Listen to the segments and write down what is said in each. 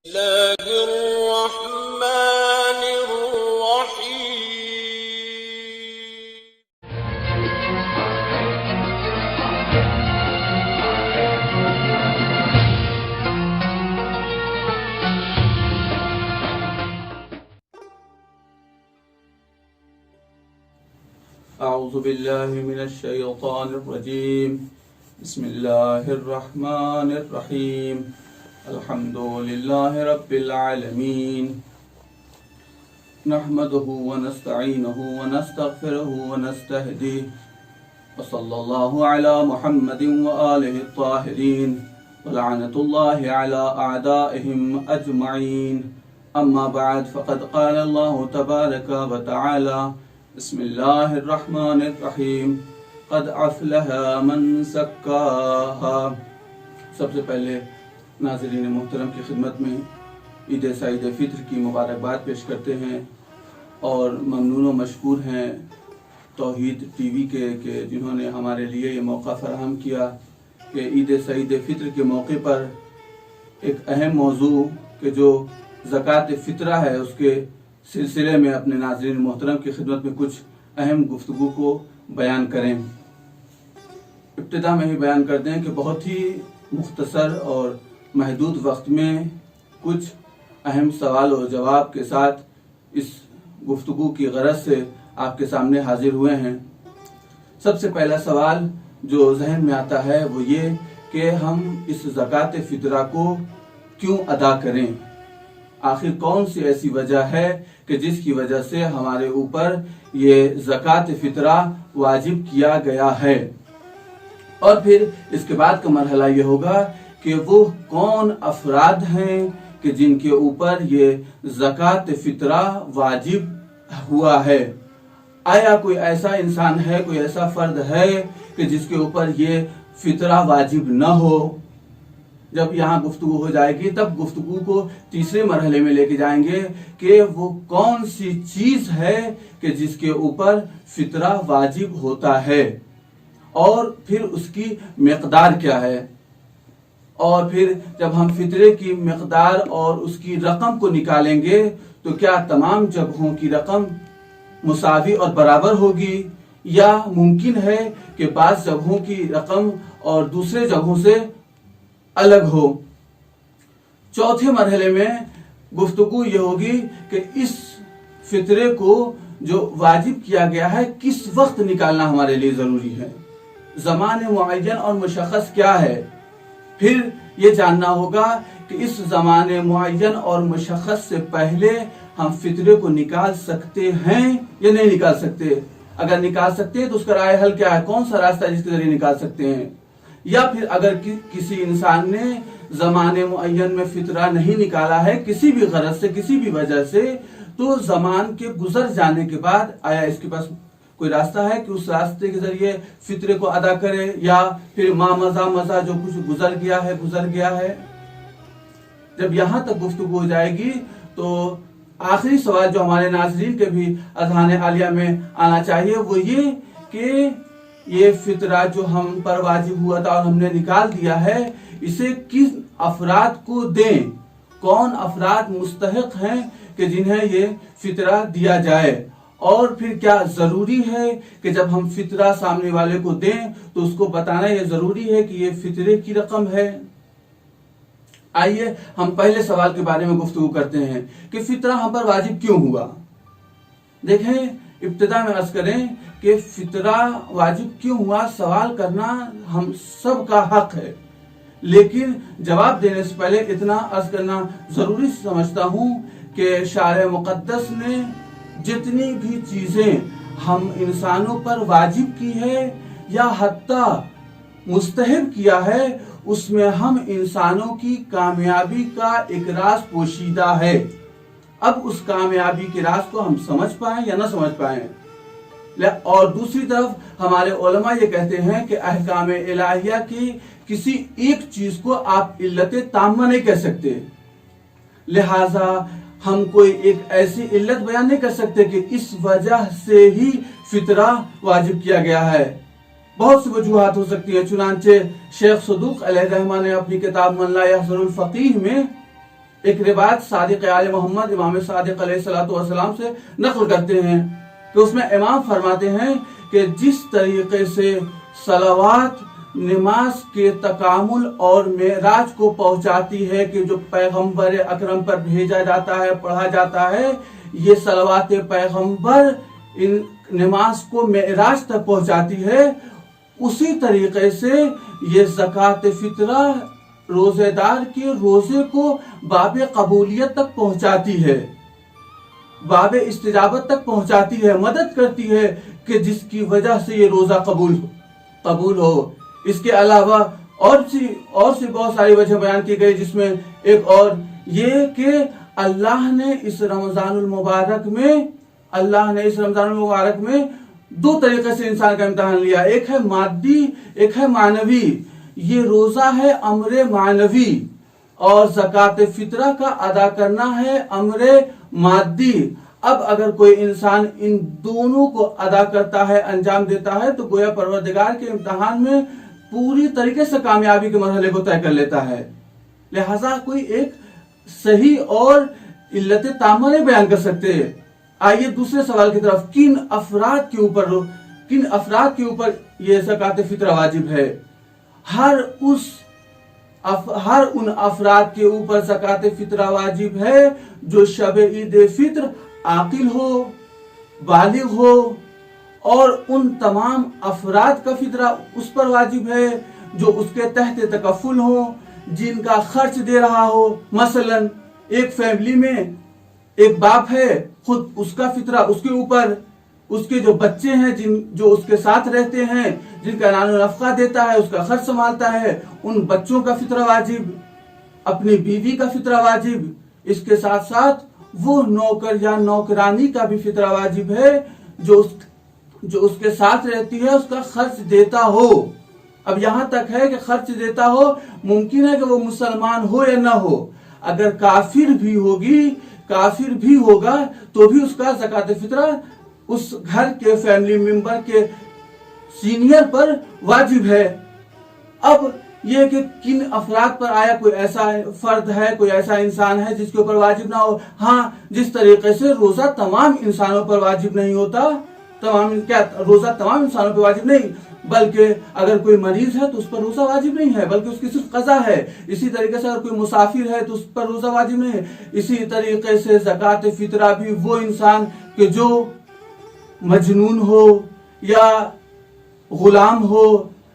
الله الرحمن الرحيم. أعوذ بالله من الشيطان الرجيم. بسم الله الرحمن الرحيم. الحمد لله رب العالمين. نحمده ونستعينه ونستغفره ونستهديه. وصلى الله على محمد وآله الطاهرين. ولعنة الله على أعدائهم أجمعين. أما بعد فقد قال الله تبارك وتعالى: بسم الله الرحمن الرحيم. قد أفلح من زكاها. سب سے پہلے ناظرین محترم کی خدمت میں عید سعید فطر کی مبارکباد پیش کرتے ہیں اور ممنون و مشکور ہیں توحید ٹی وی کے کہ جنہوں نے ہمارے لیے یہ موقع فراہم کیا کہ عید سعید فطر کے موقع پر ایک اہم موضوع کہ جو زکوٰۃ فطرہ ہے اس کے سلسلے میں اپنے ناظرین محترم کی خدمت میں کچھ اہم گفتگو کو بیان کریں۔ ابتدا میں ہی بیان کر دیں کہ بہت ہی مختصر اور محدود وقت میں کچھ اہم سوال و جواب کے ساتھ اس گفتگو کی غرض سے آپ کے سامنے حاضر ہوئے ہیں۔ سب سے پہلا سوال جو ذہن میں آتا ہے وہ یہ کہ ہم اس زکوٰۃ فطرہ کو کیوں ادا کریں؟ آخر کون سی ایسی وجہ ہے کہ جس کی وجہ سے ہمارے اوپر یہ زکوٰۃ فطرہ واجب کیا گیا ہے؟ اور پھر اس کے بعد کا مرحلہ یہ ہوگا کہ وہ کون افراد ہیں کہ جن کے اوپر یہ زکوٰۃ فطرہ واجب ہوا ہے؟ آیا کوئی ایسا انسان ہے، کوئی ایسا فرد ہے کہ جس کے اوپر یہ فطرہ واجب نہ ہو؟ جب یہاں گفتگو ہو جائے گی تب گفتگو کو تیسرے مرحلے میں لے کے جائیں گے کہ وہ کون سی چیز ہے کہ جس کے اوپر فطرہ واجب ہوتا ہے، اور پھر اس کی مقدار کیا ہے۔ اور پھر جب ہم فطرے کی مقدار اور اس کی رقم کو نکالیں گے تو کیا تمام جگہوں کی رقم مساوی اور برابر ہوگی، یا ممکن ہے کہ بعض جگہوں کی رقم اور دوسرے جگہوں سے الگ ہو۔ چوتھے مرحلے میں گفتگو یہ ہوگی کہ اس فطرے کو جو واجب کیا گیا ہے کس وقت نکالنا ہمارے لیے ضروری ہے، زمان معین اور مشخص کیا ہے۔ پھر یہ جاننا ہوگا کہ اس زمان معین اور مشخص سے پہلے ہم فطرے کو نکال سکتے ہیں یا نہیں نکال سکتے۔ اگر نکال سکتے ہیں تو اس کا رائے حل کیا ہے، کون سا راستہ جس کے ذریعے نکال سکتے ہیں۔ یا پھر اگر کسی انسان نے زمان معین میں فطرہ نہیں نکالا ہے کسی بھی غرض سے، کسی بھی وجہ سے، تو زمان کے گزر جانے کے بعد آیا اس کے پاس کوئی راستہ ہے کہ اس راستے کے ذریعے فطرے کو ادا کرے، یا پھر مزا جو کچھ گزر گیا ہے۔ جب یہاں تک گفتگو ہو جائے گی تو آخری سوال جو ہمارے ناظرین کے بھی اذہان عالیہ میں آنا چاہیے وہ یہ کہ یہ فطرہ جو ہم پر واجب ہوا تھا اور ہم نے نکال دیا ہے اسے کس افراد کو دیں، کون افراد مستحق ہیں کہ جنہیں یہ فطرہ دیا جائے، اور پھر کیا ضروری ہے کہ جب ہم فطرہ سامنے والے کو دیں تو اس کو بتانا یہ ضروری ہے کہ یہ فطرے کی رقم ہے۔ آئیے ہم پہلے سوال کے بارے میں گفتگو کرتے ہیں کہ فطرہ ہم پر واجب کیوں ہوا۔ دیکھیں، ابتدا میں عرض کریں کہ فطرہ واجب کیوں ہوا سوال کرنا ہم سب کا حق ہے، لیکن جواب دینے سے پہلے اتنا عرض کرنا ضروری سمجھتا ہوں کہ شارع مقدس نے جتنی بھی چیزیں ہم انسانوں پر واجب کی ہے یا حتیٰ مستحب کیا ہے اس میں ہم انسانوں کی کامیابی کا ایک راز پوشیدہ ہے۔ اب اس کامیابی کے راز کو ہم سمجھ پائیں یا نہ سمجھ پائیں، اور دوسری طرف ہمارے علماء یہ کہتے ہیں کہ احکام الہیہ کی کسی ایک چیز کو آپ علت تامہ نہیں کہہ سکتے، لہذا ہم کوئی ایک ایسی علت بیان نہیں کر سکتے کہ اس وجہ سے ہی فطرہ واجب کیا گیا ہے۔ بہت سی وجوہات ہو سکتی ہیں، چنانچہ شیخ صدوق علیہ الرحمہ نے اپنی کتاب من لا یحضر الفقیہ میں ایک روایت صادق آل محمد امام صادق علیہ السلام سے نقل کرتے ہیں کہ اس میں امام فرماتے ہیں کہ جس طریقے سے صلوات نماز کے تکامل اور معراج کو پہنچاتی ہے کہ جو پیغمبر اکرم پر بھیجا جاتا ہے، پڑھا جاتا ہے، یہ صلوات پیغمبر ان نماز کو معراج تک پہنچاتی ہے، اسی طریقے سے یہ زکوٰۃ فطرہ روزے دار کے روزے کو باب قبولیت تک پہنچاتی ہے، باب استجابت تک پہنچاتی ہے، مدد کرتی ہے کہ جس کی وجہ سے یہ روزہ قبول ہو۔ اس کے علاوہ اور سی بہت ساری وجہ بیان کی گئی، جس میں ایک اور یہ کہ اللہ نے اس رمضان المبارک میں دو طریقے سے انسان کا امتحان لیا، ایک ہے مادی، ایک ہے معنوی۔ یہ روزہ ہے امر معنوی اور زکوٰۃ فطرہ کا ادا کرنا ہے امر مادی۔ اب اگر کوئی انسان ان دونوں کو ادا کرتا ہے، انجام دیتا ہے، تو گویا پروردگار کے امتحان میں پوری طریقے سے کامیابی کے مرحلے کو طے کر لیتا ہے۔ لہذا کوئی ایک صحیح اور علت تامہ نہیں بیان کر سکتے۔ آئیے دوسرے سوال کی طرف، کن افراد کے اوپر یہ زکوٰۃ فطرہ واجب ہے؟ ہر ان افراد کے اوپر زکوٰۃ فطرہ واجب ہے جو شب عید فطر عاقل ہو، بالغ ہو، اور ان تمام افراد کا فطرہ اس پر واجب ہے جو اس کے تحت تکفل ہو، جن کا خرچ دے رہا ہو۔ مثلا ایک فیملی میں ایک باپ ہے، خود اس کا فطرہ اس کے اوپر، اس کے جو بچے ہیں جو اس کے ساتھ رہتے ہیں، جن کا نان و نفقہ دیتا ہے، اس کا خرچ سنبھالتا ہے، ان بچوں کا فطرہ واجب، اپنی بیوی کا فطرہ واجب، اس کے ساتھ ساتھ وہ نوکر یا نوکرانی کا بھی فطرہ واجب ہے جو اس کے ساتھ رہتی ہے، اس کا خرچ دیتا ہو۔ اب یہاں تک ہے کہ خرچ دیتا ہو، ممکن ہے کہ وہ مسلمان ہو یا نہ ہو، اگر کافر بھی ہوگا تو بھی اس کا زکوٰۃ فطرہ اس گھر کے فیملی ممبر کے سینئر پر واجب ہے۔ اب یہ کہ کن افراد پر آیا کوئی ایسا فرد ہے، کوئی ایسا انسان ہے جس کے اوپر واجب نہ ہو؟ ہاں، جس طریقے سے روزہ تمام انسانوں پر واجب نہیں ہوتا، روزہ تمام انسانوں پر واجب نہیں، بلکہ اگر کوئی مریض ہے تو اس پر روزہ واجب نہیں ہے، بلکہ اس کی صرف قضا ہے۔ اسی طریقے سے اگر کوئی مسافر ہے تو اس پر روزہ واجب نہیں ہے۔ اسی طریقے سے زکوٰۃ فطرہ بھی وہ انسان کہ جو مجنون ہو یا غلام ہو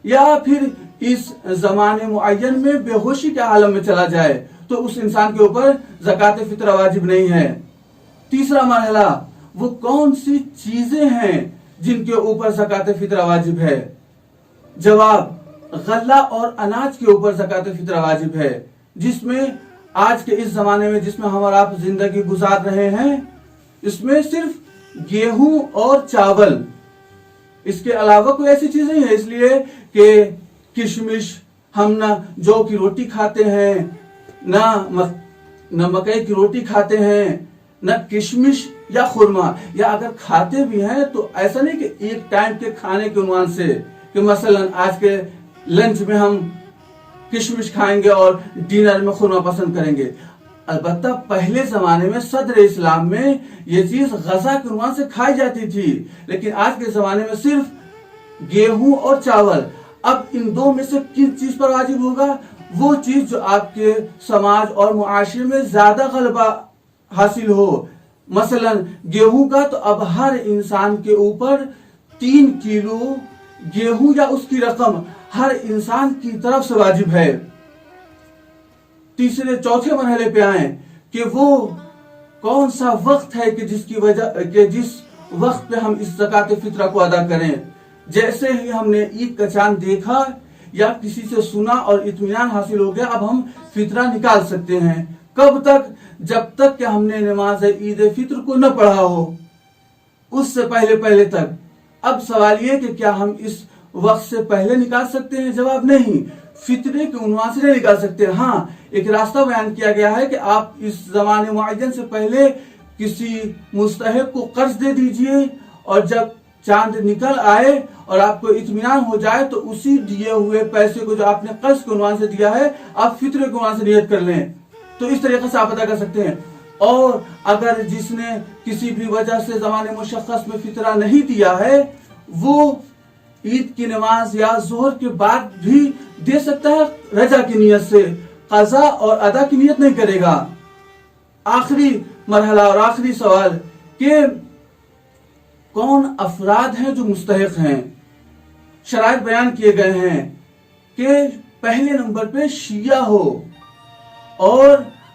یا پھر اس زمانے معین میں بے ہوشی کے عالم میں چلا جائے، تو اس انسان کے اوپر زکوٰۃ فطرہ واجب نہیں ہے۔ تیسرا مرحلہ، وہ کون سی چیزیں ہیں جن کے اوپر زکوٰۃ فطرہ واجب ہے؟ جواب، غلہ اور اناج کے اوپر زکوٰۃ فطرہ واجب ہے، جس میں آج کے اس زمانے میں جس میں ہم اور آپ زندگی گزار رہے ہیں، اس میں صرف گیہوں اور چاول، اس کے علاوہ کوئی ایسی چیز نہیں ہے۔ اس لیے کہ کشمش، ہم نہ جو کی روٹی کھاتے ہیں، نہ مکئی کی روٹی کھاتے ہیں، نہ کشمش یا خرما، یا اگر کھاتے بھی ہیں تو ایسا نہیں کہ ایک ٹائم کے کھانے کے عنوان سے کہ مثلا آج کے لنچ میں ہم کشمش کھائیں گے اور ڈنر میں خرما پسند کریں گے۔ البتہ پہلے زمانے میں صدر اسلام میں یہ چیز غذا کے عنوان سے کھائی جاتی تھی، لیکن آج کے زمانے میں صرف گیہوں اور چاول۔ اب ان دو میں سے کس چیز پر واجب ہوگا؟ وہ چیز جو آپ کے سماج اور معاشرے میں زیادہ غلبہ حاصل ہو۔ مثلا گیہوں کا تو اب ہر انسان کے اوپر 3 کلو گیہوں یا اس کی رقم ہر انسان کی طرف سے واجب ہے۔ چوتھے مرحلے پہ آئیں کہ وہ کون سا وقت ہے کہ جس وقت پہ ہم اس زکوٰۃ فطرہ کو ادا کریں۔ جیسے ہی ہم نے عید کا چاند دیکھا یا کسی سے سنا اور اطمینان حاصل ہو گیا، اب ہم فطرہ نکال سکتے ہیں۔ کب تک؟ جب تک کہ ہم نے نماز عید فطر کو نہ پڑھا ہو، اس سے پہلے تک۔ اب سوال یہ کہ کیا ہم اس وقت سے پہلے نکال سکتے ہیں؟ جواب نہیں، فطرے کے عنوان سے نہیں نکال سکتے۔ ہاں، ایک راستہ بیان کیا گیا ہے کہ آپ اس زمانے معین سے پہلے کسی مستحق کو قرض دے دیجئے، اور جب چاند نکل آئے اور آپ کو اطمینان ہو جائے تو اسی دیے ہوئے پیسے کو جو آپ نے قرض کے عنوان سے دیا ہے، آپ فطرے کے عنوان سے نیت کر لیں۔ تو تو اس طریقے سے آپ ادا کر سکتے ہیں. اور اگر جس نے کسی بھی وجہ سے زمان مشخص میں فطرہ نہیں دیا ہے وہ عید کی نماز یا ظہر کے بعد بھی دے سکتا ہے رجا کی نیت سے، قضا اور ادا کی نیت نہیں کرے گا. آخری مرحلہ اور آخری سوال کہ کون افراد ہیں جو مستحق ہیں. شرائط بیان کیے گئے ہیں کہ پہلے نمبر پہ شیعہ ہو اور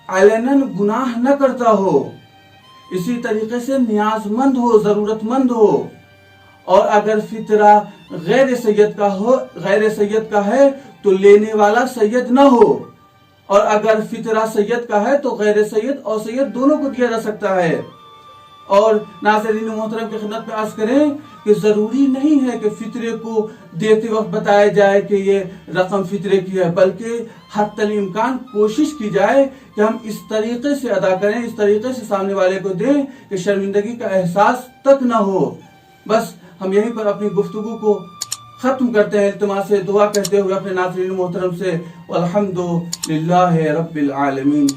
علناً گناہ نہ کرتا ہو، اسی طریقے سے نیاز مند ہو، ضرورت مند ہو، اور اگر فطرہ غیر سید کا ہے تو لینے والا سید نہ ہو، اور اگر فطرہ سید کا ہے تو غیر سید اور سید دونوں کو دیا جا سکتا ہے. اور ناظرین محترم کی خدمت میں عرض کریں کہ ضروری نہیں ہے کہ فطرے کو دیتے وقت بتایا جائے کہ یہ رقم فطرے کی ہے، بلکہ حتی الامکان کوشش کی جائے کہ ہم اس طریقے سے ادا کریں، اس طریقے سے سامنے والے کو دیں کہ شرمندگی کا احساس تک نہ ہو. بس ہم یہیں پر اپنی گفتگو کو ختم کرتے ہیں، التماس دعا کہتے ہوئے اپنے ناظرین محترم سے والحمد للہ رب العالمین.